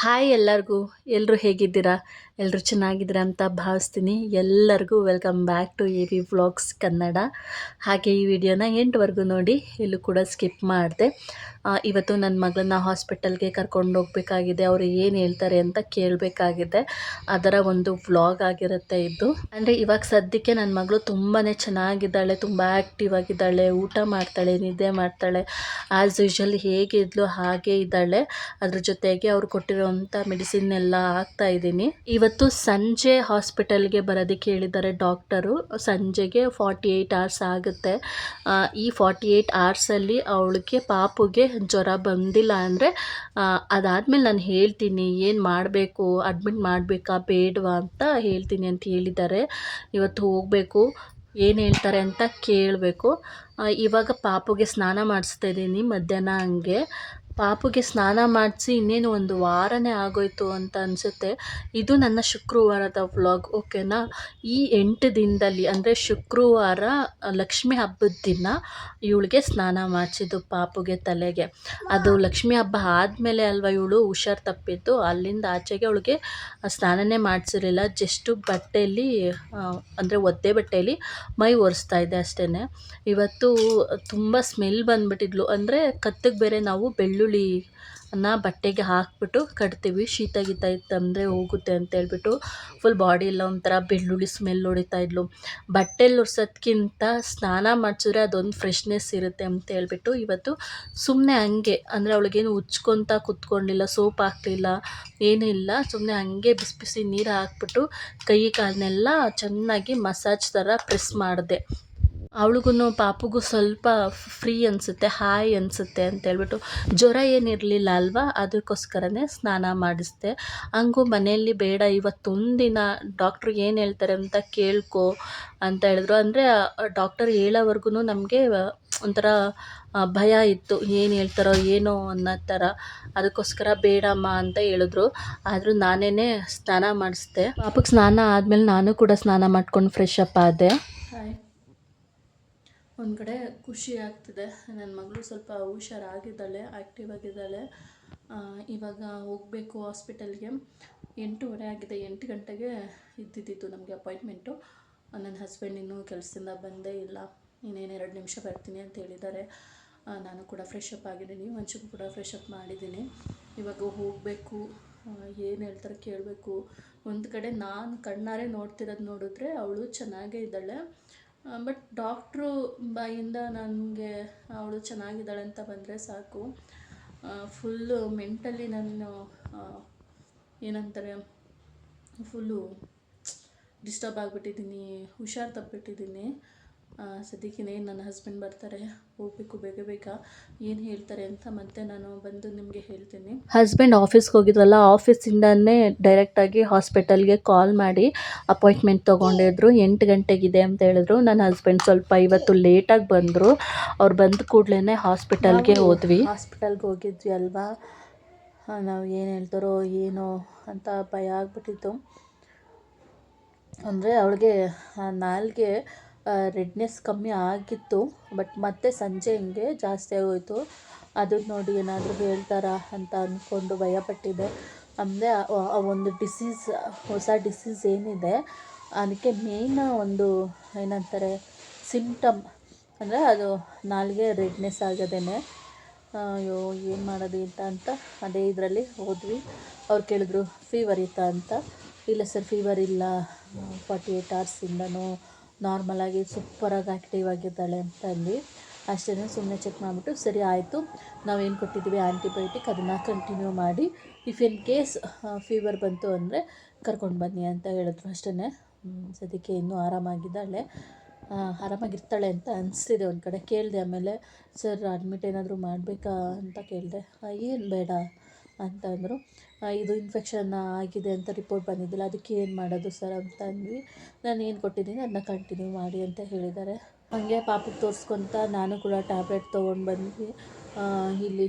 Hi ಎಲ್ಲರಿಗೂ. ಎಲ್ಲರೂ ಹೇಗಿದ್ದೀರಾ? ಎಲ್ಲರೂ ಚೆನ್ನಾಗಿದ್ದೀರಾ ಅಂತ ಭಾವಿಸ್ತೀನಿ. ಎಲ್ಲರಿಗೂ welcome back to A V vlogs Kannada. ಹಾಗೆ ಈ ವಿಡಿಯೋನ ಎಂಟುವರೆಗೂ ನೋಡಿ, ಎಲ್ಲೂ ಕೂಡ ಸ್ಕಿಪ್ ಮಾಡಿದೆ. ಇವತ್ತು ನನ್ನ ಮಗಳನ್ನ ಹಾಸ್ಪಿಟಲ್ಗೆ ಕರ್ಕೊಂಡು ಹೋಗಬೇಕಾಗಿದೆ. ಅವರು ಏನು ಹೇಳ್ತಾರೆ ಅಂತ ಕೇಳಬೇಕಾಗಿದೆ. ಅದರ ಒಂದು ವ್ಲಾಗ್ ಆಗಿರುತ್ತೆ ಇದು. ಅಂದರೆ ಇವಾಗ ಸದ್ಯಕ್ಕೆ ನನ್ನ ಮಗಳು ತುಂಬಾ ಚೆನ್ನಾಗಿದ್ದಾಳೆ, ತುಂಬ ಆ್ಯಕ್ಟಿವ್ ಆಗಿದ್ದಾಳೆ, ಊಟ ಮಾಡ್ತಾಳೆ, ನಿದ್ದೆ ಮಾಡ್ತಾಳೆ. ಆ್ಯಸ್ ಯೂಶ್ವಲ್ ಹೇಗಿದ್ಲು ಹಾಗೇ ಇದ್ದಾಳೆ. ಅದ್ರ ಜೊತೆಗೆ ಅವ್ರು ಕೊಟ್ಟಿರೋಂಥ ಮೆಡಿಸಿನ್ ಎಲ್ಲ ಹಾಕ್ತಾಯಿದ್ದೀನಿ. ಇವತ್ತು ಸಂಜೆ ಹಾಸ್ಪಿಟಲ್ಗೆ ಬರೋದಕ್ಕೆ ಹೇಳಿದ್ದಾರೆ ಡಾಕ್ಟರು. ಸಂಜೆಗೆ 48 ಅವರ್ಸ್ ಆಗುತ್ತೆ. ಈ 48 ಅವರ್ಸಲ್ಲಿ ಅವಳಿಗೆ ಪಾಪುಗೆ ಜ್ವರ ಬಂದಿಲ್ಲ ಅಂದರೆ ಅದಾದಮೇಲೆ ನಾನು ಹೇಳ್ತೀನಿ ಏನು ಮಾಡಬೇಕು, ಅಡ್ಮಿಟ್ ಮಾಡಬೇಕಾ ಬೇಡವಾ ಅಂತ ಹೇಳ್ತೀನಿ ಅಂತ ಹೇಳಿದ್ದಾರೆ. ಇವತ್ತು ಹೋಗಬೇಕು, ಏನು ಹೇಳ್ತಾರೆ ಅಂತ ಕೇಳಬೇಕು. ಇವಾಗ ಪಾಪುಗೆ ಸ್ನಾನ ಮಾಡಿಸ್ತಾ ಇದ್ದೀನಿ ಮಧ್ಯಾಹ್ನ ಹಂಗೆ. ಪಾಪುಗೆ ಸ್ನಾನ ಮಾಡಿಸಿ ಇನ್ನೇನು ಒಂದು ವಾರನೇ ಆಗೋಯ್ತು ಅಂತ ಅನಿಸುತ್ತೆ. ಇದು ನನ್ನ ಶುಕ್ರವಾರದ ವ್ಲಾಗ್, ಓಕೆನಾ. ಈ 8 ದಿನದಲ್ಲಿ ಅಂದರೆ ಶುಕ್ರವಾರ ಲಕ್ಷ್ಮಿ ಹಬ್ಬದ ದಿನ ಇವಳಿಗೆ ಸ್ನಾನ ಮಾಡಿಸಿದ್ದು ಪಾಪುಗೆ ತಲೆಗೆ. ಅದು ಲಕ್ಷ್ಮಿ ಹಬ್ಬ ಆದಮೇಲೆ ಅಲ್ವಾ ಇವಳು ಹುಷಾರು ತಪ್ಪಿದ್ದು. ಅಲ್ಲಿಂದ ಆಚೆಗೆ ಅವಳಿಗೆ ಸ್ನಾನನೇ ಮಾಡಿಸಿರಲಿಲ್ಲ. ಜಸ್ಟು ಬಟ್ಟೆಯಲ್ಲಿ ಅಂದರೆ ಒದ್ದೆ ಬಟ್ಟೆಯಲ್ಲಿ ಮೈ ಒರೆಸ್ತಾ ಇದ್ದೆ ಅಷ್ಟೇ. ಇವತ್ತು ತುಂಬ ಸ್ಮೆಲ್ ಬಂದುಬಿಟ್ಟಿದ್ಲು. ಅಂದರೆ ಕತ್ತಿಗೆ ಬೇರೆ ನಾವು ಬೆಳ್ಳುಳ್ಳಿ ಬಟ್ಟೆಗೆ ಹಾಕ್ಬಿಟ್ಟು ಕಟ್ತೀವಿ. ಶೀತ ಗೀತ ಇತ್ತಂದರೆ ಹೋಗುತ್ತೆ ಅಂತೇಳ್ಬಿಟ್ಟು ಫುಲ್ ಬಾಡಿ ಎಲ್ಲ ಒಂಥರ ಬೆಳ್ಳುಳ್ಳಿ ಸ್ಮೆಲ್ ಹೊಡಿತಾ ಇದ್ಲು. ಬಟ್ಟೆಲಿ ಒರ್ಸೋದ್ಕಿಂತ ಸ್ನಾನ ಮಾಡಿಸಿದ್ರೆ ಅದೊಂದು ಫ್ರೆಶ್ನೆಸ್ ಇರುತ್ತೆ ಅಂತ ಹೇಳ್ಬಿಟ್ಟು ಇವತ್ತು ಸುಮ್ಮನೆ ಹಂಗೆ, ಅಂದರೆ ಅವಳಿಗೇನು ಉಚ್ಕೊತ ಕುತ್ಕೊಂಡಿಲ್ಲ, ಸೋಪ್ ಹಾಕಲಿಲ್ಲ, ಏನೂ ಇಲ್ಲ. ಸುಮ್ಮನೆ ಹಂಗೆ ಬಿಸಿ ಬಿಸಿ ನೀರು ಹಾಕ್ಬಿಟ್ಟು ಕೈ ಕಾಲನ್ನೆಲ್ಲ ಚೆನ್ನಾಗಿ ಮಸಾಜ್ ಥರ ಪ್ರೆಸ್ ಮಾಡಿದೆ. ಅವಳಿಗೂ ಪಾಪುಗೂ ಸ್ವಲ್ಪ ಫ್ರೀ ಅನಿಸುತ್ತೆ, ಹಾಯ್ ಅನಿಸುತ್ತೆ ಅಂತೇಳ್ಬಿಟ್ಟು. ಜ್ವರ ಏನಿರಲಿಲ್ಲ ಅಲ್ವಾ, ಅದಕ್ಕೋಸ್ಕರನೇ ಸ್ನಾನ ಮಾಡಿಸ್ದೆ. ಹಂಗೂ ಮನೆಯಲ್ಲಿ ಬೇಡ ಇವತ್ತೊಂದು ದಿನ ಡಾಕ್ಟ್ರು ಏನು ಹೇಳ್ತಾರೆ ಅಂತ ಕೇಳ್ಕೊ ಅಂತ ಹೇಳಿದ್ರು. ಅಂದರೆ ಡಾಕ್ಟರ್ ಹೇಳೋವರೆಗೂ ನಮಗೆ ಒಂಥರ ಭಯ ಇತ್ತು, ಏನು ಹೇಳ್ತಾರೋ ಏನೋ ಅನ್ನೋ ಥರ. ಅದಕ್ಕೋಸ್ಕರ ಬೇಡಮ್ಮ ಅಂತ ಹೇಳಿದ್ರು. ಆದರೂ ನಾನೇ ಸ್ನಾನ ಮಾಡಿಸ್ದೆ. ಪಾಪಕ್ಕೆ ಸ್ನಾನ ಆದಮೇಲೆ ನಾನು ಕೂಡ ಸ್ನಾನ ಮಾಡ್ಕೊಂಡು ಫ್ರೆಶ್ ಅಪ್ ಆದೆ. ಒಂದು ಕಡೆ ಖುಷಿ ಆಗ್ತಿದೆ, ನನ್ನ ಮಗಳು ಸ್ವಲ್ಪ ಹುಷಾರಾಗಿದ್ದಾಳೆ, ಆ್ಯಕ್ಟಿವ್ ಆಗಿದ್ದಾಳೆ. ಇವಾಗ ಹೋಗಬೇಕು ಹಾಸ್ಪಿಟಲ್ಗೆ. 8:30 ಆಗಿದೆ. 8 ಗಂಟೆಗೆ ಇದ್ದಿದ್ದು ನಮಗೆ ಅಪಾಯಿಂಟ್ಮೆಂಟು. ನನ್ನ ಹಸ್ಬೆಂಡ್ ಇನ್ನೂ ಕೆಲಸದಿಂದ ಬಂದೇ ಇಲ್ಲ, ಇನ್ನೇನು 2 ನಿಮಿಷ ಬರ್ತೀನಿ ಅಂತ ಹೇಳಿದ್ದಾರೆ. ನಾನು ಕೂಡ ಫ್ರೆಶ್ ಅಪ್ ಆಗಿದ್ದೀನಿ, ಒಂಚೂರು ಕೂಡ ಫ್ರೆಶ್ ಅಪ್ ಮಾಡಿದ್ದೀನಿ. ಇವಾಗ ಹೋಗಬೇಕು, ಏನು ಹೇಳ್ತಾರೆ ಕೇಳಬೇಕು. ಒಂದು ಕಡೆ ನಾನು ಕಣ್ಣಾರೆ ನೋಡ್ತಿರೋದು ನೋಡಿದ್ರೆ ಅವಳು ಚೆನ್ನಾಗೇ ಇದ್ದಾಳೆ. ಬಟ್ ಡಾಕ್ಟ್ರು ಬಾಯಿಂದ ನನಗೆ ಅವಳು ಚೆನ್ನಾಗಿದ್ದಾಳೆ ಅಂತ ಬಂದರೆ ಸಾಕು. ಫುಲ್ಲು ಮೆಂಟಲಿ ನಾನು ಏನಂತಾರೆ ಫುಲ್ಲು ಡಿಸ್ಟರ್ಬ್ ಆಗಿಬಿಟ್ಟಿದ್ದೀನಿ, ಹುಷಾರು ತಪ್ಪಿಬಿಟ್ಟಿದ್ದೀನಿ. ಸದ್ಯಕ್ಕೆ ನನ್ನ ಹಸ್ಬೆಂಡ್ ಬರ್ತಾರೆ, ಹೋಗಬೇಕು ಬೇಗ ಬೇಗ. ಏನು ಹೇಳ್ತಾರೆ ಅಂತ ಮತ್ತೆ ನಾನು ಬಂದು ನಿಮಗೆ ಹೇಳ್ತೀನಿ. ಹಸ್ಬೆಂಡ್ ಆಫೀಸ್ಗೆ ಹೋಗಿದ್ರಲ್ಲ, ಆಫೀಸಿಂದನೇ ಡೈರೆಕ್ಟಾಗಿ ಹಾಸ್ಪಿಟಲ್ಗೆ ಕಾಲ್ ಮಾಡಿ ಅಪಾಯಿಂಟ್ಮೆಂಟ್ ತೊಗೊಂಡಿದ್ರು. 8 ಗಂಟೆಗಿದೆ ಅಂತ ಹೇಳಿದ್ರು. ನನ್ನ ಹಸ್ಬೆಂಡ್ ಸ್ವಲ್ಪ ಇವತ್ತು ಲೇಟಾಗಿ ಬಂದರು. ಅವ್ರು ಬಂದ ಕೂಡಲೇ ಹಾಸ್ಪಿಟಲ್ಗೆ ಹೋದ್ವಿ. ಹಾಸ್ಪಿಟಲ್ಗೆ ಹೋಗಿದ್ವಿ ಅಲ್ವಾ, ನಾವು ಏನು ಹೇಳ್ತಾರೋ ಏನೋ ಅಂತ ಭಯ ಆಗ್ಬಿಟ್ಟಿತ್ತು. ಅಂದರೆ ಅವಳಿಗೆ ನಾಲ್ಗೆ ರೆಡ್ನೆಸ್ ಕಮ್ಮಿ ಆಗಿತ್ತು, ಬಟ್ ಮತ್ತೆ ಸಂಜೆ ಹಿಂಗೆ ಜಾಸ್ತಿ ಆಗೋಯಿತು. ಅದನ್ನು ನೋಡಿ ಏನಾದರೂ ಹೇಳ್ತಾರಾ ಅಂತ ಅಂದ್ಕೊಂಡು ಭಯಪಟ್ಟಿದ್ದೆ. ಅಂದರೆ ಒಂದು ಡಿಸೀಸ್, ಹೊಸ ಡಿಸೀಸ್ ಏನಿದೆ ಅದಕ್ಕೆ ಮೇಯ್ನ್ ಒಂದು ಏನಂತಾರೆ ಸಿಂಪ್ಟಮ್ ಅಂದರೆ ಅದು ನಾಲ್ಗೆ ರೆಡ್ನೆಸ್ ಆಗೋದೇನೆ. ಅಯ್ಯೋ ಏನು ಮಾಡೋದು ಅಂತ ಅದೇ ಇದರಲ್ಲಿ ಹೋದ್ವಿ. ಅವ್ರು ಕೇಳಿದ್ರು ಫೀವರ್ ಇತ್ತಾ ಅಂತ. ಇಲ್ಲ ಸರ್ ಫೀವರ್ ಇಲ್ಲ, 48 ಅವರ್ಸಿಂದನೂ ನಾರ್ಮಲಾಗಿ ಸೂಪರಾಗಿ ಆ್ಯಕ್ಟಿವ್ ಆಗಿದ್ದಾಳೆ ಅಂತ ಅಂದ್ವಿ. ಅಷ್ಟೇ, ಸುಮ್ಮನೆ ಚೆಕ್ ಮಾಡಿಬಿಟ್ಟು ಸರಿ ಆಯಿತು, ನಾವೇನು ಕೊಟ್ಟಿದ್ದೀವಿ ಆ್ಯಂಟಿಬಯೋಟಿಕ್ ಅದನ್ನು ಕಂಟಿನ್ಯೂ ಮಾಡಿ, ಇಫ್ ಇನ್ ಕೇಸ್ ಫೀವರ್ ಬಂತು ಅಂದರೆ ಕರ್ಕೊಂಡು ಬನ್ನಿ ಅಂತ ಹೇಳಿದ್ರು ಅಷ್ಟೇ. ಸದ್ಯಕ್ಕೆ ಇನ್ನೂ ಆರಾಮಾಗಿದ್ದಾಳೆ, ಆರಾಮಾಗಿರ್ತಾಳೆ ಅಂತ ಅನಿಸ್ತಿದೆ. ಒಂದು ಕಡೆ ಕೇಳಿದೆ, ಆಮೇಲೆ ಸರ್ ಅಡ್ಮಿಟ್ ಏನಾದರೂ ಮಾಡಬೇಕಾ ಅಂತ ಕೇಳಿದೆ. ಏನು ಬೇಡ ಅಂತ ಅಂದರು. ಇದು ಇನ್ಫೆಕ್ಷನ್ ಆಗಿದೆ ಅಂತ ರಿಪೋರ್ಟ್ ಬಂದಿದ್ದಿಲ್ಲ, ಅದಕ್ಕೆ ಏನು ಮಾಡೋದು ಸರ್ ಅಂತ ಅಂದ್ವಿ. ನಾನು ಏನು ಕೊಟ್ಟಿದ್ದೀನಿ ಅದನ್ನ ಕಂಟಿನ್ಯೂ ಮಾಡಿ ಅಂತ ಹೇಳಿದ್ದಾರೆ. ಹಾಗೆ ಪಾಪಕ್ಕೆ ತೋರಿಸ್ಕೊತ ನಾನು ಕೂಡ ಟ್ಯಾಬ್ಲೆಟ್ ತೊಗೊಂಡು ಬಂದ್ವಿ. ಇಲ್ಲಿ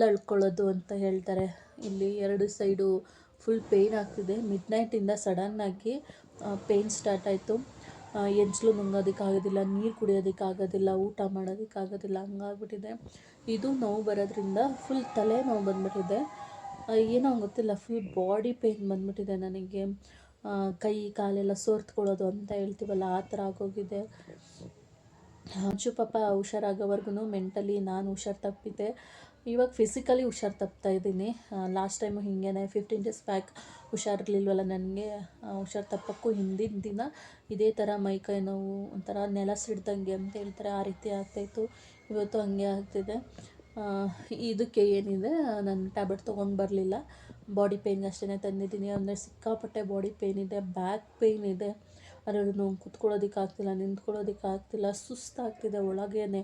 ಅಳ್ಕೊಳ್ಳೋದು ಅಂತ ಹೇಳ್ತಾರೆ, ಇಲ್ಲಿ 2 ಸೈಡು ಫುಲ್ ಪೇಯ್ನ್ ಆಗ್ತಿದೆ. ಮಿಡ್ನೈಟಿಂದ ಸಡನ್ನಾಗಿ ಪೇಯ್ನ್ ಸ್ಟಾರ್ಟ್ ಆಯಿತು. ಎಂಜಲು ನುಂಗೋದಕ್ಕಾಗೋದಿಲ್ಲ, ನೀರು ಕುಡಿಯೋದಕ್ಕಾಗೋದಿಲ್ಲ, ಊಟ ಮಾಡೋದಕ್ಕಾಗೋದಿಲ್ಲ, ಹಂಗಾಗ್ಬಿಟ್ಟಿದೆ. ಇದು ನೋವು ಬರೋದ್ರಿಂದ ಫುಲ್ ತಲೆ ನೋವು ಬಂದುಬಿಟ್ಟಿದೆ. ಏನೋ ಗೊತ್ತಿಲ್ಲ, ಫುಲ್ ಬಾಡಿ ಪೇಯ್ನ್ ಬಂದ್ಬಿಟ್ಟಿದೆ ನನಗೆ. ಕೈ ಕಾಲೆಲ್ಲ ಸೋರ್ತ್ಕೊಳ್ಳೋದು ಅಂತ ಹೇಳ್ತೀವಲ್ಲ, ಆ ಥರ ಆಗೋಗಿದೆ. ಹಂಚು ಪಾಪ ಹುಷಾರಾಗೋವರೆಗೂ ಮೆಂಟಲಿ ನಾನು ಹುಷಾರು ತಪ್ಪಿದ್ದೆ. ಇವಾಗ ಫಿಸಿಕಲಿ ಹುಷಾರು ತಪ್ತಾ ಇದ್ದೀನಿ. ಲಾಸ್ಟ್ ಟೈಮು ಹಿಂಗೇ 15 ಡೇಸ್ ಬ್ಯಾಕ್ ಹುಷಾರಿರ್ಲಿಲ್ವಲ್ಲ ನನಗೆ. ಹುಷಾರು ತಪ್ಪಕ್ಕೂ ಹಿಂದಿನ ದಿನ ಇದೇ ಥರ ಮೈಕೈ ನೋವು, ಒಂಥರ ನೆಲ ಸಿಡ್ದಂಗೆ ಅಂತ ಹೇಳ್ತಾರೆ, ಆ ರೀತಿ ಆಗ್ತಾಯಿತ್ತು. ಇವತ್ತು ಹಂಗೆ ಆಗ್ತಿದೆ. ಇದಕ್ಕೆ ಏನಿದೆ, ನಾನು ಟ್ಯಾಬ್ಲೆಟ್ ತೊಗೊಂಡು ಬರಲಿಲ್ಲ. ಬಾಡಿ ಪೇಯ್ನ್ಗೆ ಅಷ್ಟೇ ತಂದಿದ್ದೀನಿ. ಅಂದರೆ ಸಿಕ್ಕಾಪಟ್ಟೆ ಬಾಡಿ ಪೇಯ್ನ್ ಇದೆ, ಬ್ಯಾಕ್ ಪೇಯ್ನ್ ಇದೆ. ಅದರಲ್ಲೂ ಕೂತ್ಕೊಳ್ಳೋದಕ್ಕಾಗ್ತಿಲ್ಲ, ನಿಂತ್ಕೊಳ್ಳೋದಕ್ಕಾಗ್ತಿಲ್ಲ, ಸುಸ್ತಾಗ್ತಿದೆ ಒಳಗೇನೆ.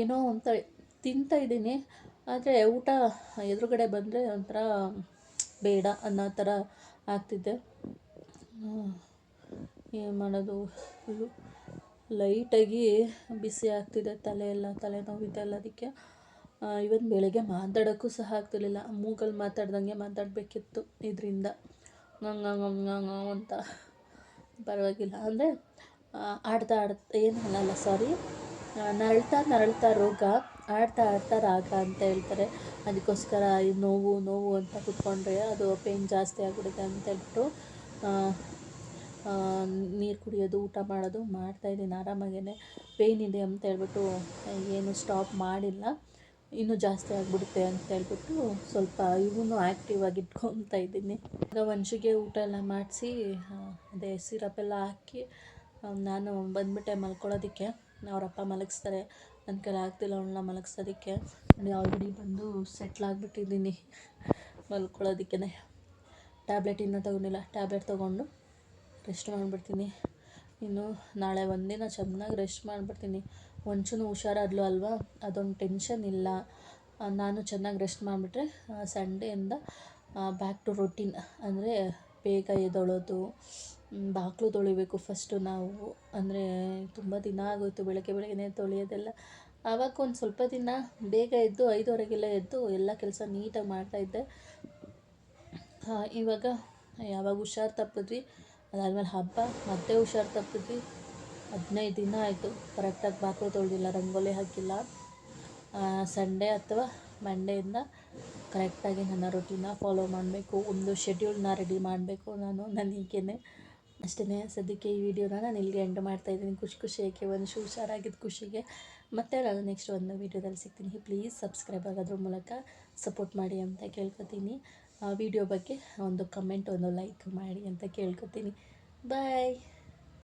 ಏನೋ ಅಂತ ತಿಂತಾಯಿದ್ದೀನಿ, ಆದರೆ ಊಟ ಎದುರುಗಡೆ ಬಂದರೆ ಒಂಥರ ಬೇಡ ಅನ್ನೋ ಥರ ಆಗ್ತಿದೆ. ಏನು ಮಾಡೋದು, ಫುಲ್ಲು ಲೈಟಾಗಿ ಬಿಸಿ ಆಗ್ತಿದೆ, ತಲೆನೋವಿದೆ ಅಲ್ಲ ಅದಕ್ಕೆ. ಇವತ್ತು ಬೆಳಗ್ಗೆ ಮಾತಾಡೋಕ್ಕೂ ಸಹ ಆಗ್ತಿರ್ಲಿಲ್ಲ, ಮೂಗಲ್ಲಿ ಮಾತಾಡ್ದಂಗೆ ಮಾತಾಡಬೇಕಿತ್ತು. ಇದರಿಂದ ಅಂತ ಪರವಾಗಿಲ್ಲ. ಅಂದರೆ ಆಡ್ತಾ ಏನಲ್ಲ ಸಾರಿ, ನರಳ್ತಾ ರೋಗ, ಆಡ್ತಾ ರಾಗ ಅಂತ ಹೇಳ್ತಾರೆ. ಅದಕ್ಕೋಸ್ಕರ ಈ ನೋವು ಅಂತ ಕೂತ್ಕೊಂಡ್ರೆ ಅದು ಪೇಯ್ನ್ ಜಾಸ್ತಿ ಆಗಿಬಿಡುತ್ತೆ ಅಂತ ಹೇಳ್ಬಿಟ್ಟು ನೀರು ಕುಡಿಯೋದು, ಊಟ ಮಾಡೋದು ಮಾಡ್ತಾಯಿದ್ದೀನಿ ಆರಾಮಾಗೇ. ಪೇಯ್ನ್ ಇದೆ ಅಂತ ಹೇಳ್ಬಿಟ್ಟು ಏನು ಸ್ಟಾಪ್ ಮಾಡಿಲ್ಲ. ಇನ್ನೂ ಜಾಸ್ತಿ ಆಗಿಬಿಡುತ್ತೆ ಅಂತ ಹೇಳ್ಬಿಟ್ಟು ಸ್ವಲ್ಪ ಇವನು ಆ್ಯಕ್ಟಿವ್ ಆಗಿ ಇಟ್ಕೊತಾ ಇದ್ದೀನಿ. ಈಗ ವಂಶಿಗೆ ಊಟ ಎಲ್ಲ ಮಾಡಿಸಿ ಅದೇ ಸಿರಪೆಲ್ಲ ಹಾಕಿ ನಾನು ಬಂದುಬಿಟ್ಟೆ ಮಲ್ಕೊಳ್ಳೋದಕ್ಕೆ. ಅವರಪ್ಪ ಮಲಗಿಸ್ತಾರೆ, ನನ್ನ ಕೈಲಿ ಆಗ್ತಿಲ್ಲ ಅವಳನ್ನ ಮಲಗಿಸೋದಕ್ಕೆ. ಆಲ್ರೆಡಿ ಬಂದು ಸೆಟ್ಲಾಗಿಬಿಟ್ಟಿದ್ದೀನಿ ಮಲ್ಕೊಳ್ಳೋದಕ್ಕೆ. ಟ್ಯಾಬ್ಲೆಟ್ ಇನ್ನೂ ತೊಗೊಂಡಿಲ್ಲ, ಟ್ಯಾಬ್ಲೆಟ್ ತೊಗೊಂಡು ರೆಸ್ಟ್ ಮಾಡಿಬಿಡ್ತೀನಿ. ಇನ್ನು ನಾಳೆ ಒಂದಿನ ಚೆನ್ನಾಗಿ ರೆಸ್ಟ್ ಮಾಡಿಬಿಡ್ತೀನಿ. ಒಂಚೂರು ಹುಷಾರಾದ್ಲು ಅಲ್ವಾ, ಅದೊಂದು ಟೆನ್ಷನ್ ಇಲ್ಲ. ನಾನು ಚೆನ್ನಾಗಿ ರೆಸ್ಟ್ ಮಾಡಿಬಿಟ್ರೆ ಸಂಡೆಯಿಂದ ಬ್ಯಾಕ್ ಟು ರೊಟೀನ್. ಅಂದರೆ ಬೇಗ ಎದ್ದೊಳೋದು, ಬಾಗಿಲು ತೊಳಿಬೇಕು ಫಸ್ಟು ನಾವು. ಅಂದರೆ ತುಂಬ ದಿನ ಆಗೋಯ್ತು ಬೆಳಗ್ಗೆನೇ ತೊಳೆಯೋದೆಲ್ಲ. ಆವಾಗ ಒಂದು ಸ್ವಲ್ಪ ದಿನ ಬೇಗ ಎದ್ದು 5:30ಗೆಲ್ಲ ಎದ್ದು ಎಲ್ಲ ಕೆಲಸ ನೀಟಾಗಿ ಮಾಡ್ತಾಯಿದ್ದೆ. ಇವಾಗ ಯಾವಾಗ ಹುಷಾರು ತಪ್ಪಿದ್ವಿ, ಅದಾದಮೇಲೆ ಹಬ್ಬ, ಮತ್ತೆ ಹುಷಾರು ತಪ್ಪಿದ್ವಿ. 15 ದಿನ ಆಯಿತು ಕರೆಕ್ಟಾಗಿ ಬಾಗಿಲು ತೊಳೆದಿಲ್ಲ, ರಂಗೋಲಿ ಹಾಕಿಲ್ಲ. ಸಂಡೇ ಅಥವಾ ಮಂಡೆಯಿಂದ ಕರೆಕ್ಟಾಗಿ ನನ್ನ ರೊಟೀನ ಫಾಲೋ ಮಾಡಬೇಕು, ಒಂದು ಶೆಡ್ಯೂಲ್ನ ರೆಡಿ ಮಾಡಬೇಕು ನನಗೇನೆ. ಅಷ್ಟೇ. ಸದ್ಯಕ್ಕೆ ಈ ವಿಡಿಯೋನ ನಾನು ಇಲ್ಲಿಗೆ ಎಂಡ್ ಮಾಡ್ತಾಯಿದ್ದೀನಿ. ಖುಷಿಯಾಗಿ ಒಂದು ಹುಷಾರಾಗಿದ್ದ ಖುಷಿಗೆ. ಮತ್ತೆ ನಾನು ನೆಕ್ಸ್ಟ್ ಒಂದು ವೀಡಿಯೋದಲ್ಲಿ ಸಿಗ್ತೀನಿ. ಪ್ಲೀಸ್ ಸಬ್ಸ್ಕ್ರೈಬ್ ಆಗೋದ್ರ ಮೂಲಕ ಸಪೋರ್ಟ್ ಮಾಡಿ ಅಂತ ಕೇಳ್ಕೊತೀನಿ. ವಿಡಿಯೋ ಬಗ್ಗೆ ಒಂದು ಕಮೆಂಟ್, ಒಂದು ಲೈಕ್ ಮಾಡಿ ಅಂತ ಕೇಳ್ಕೊತೀನಿ. ಬಾಯ್.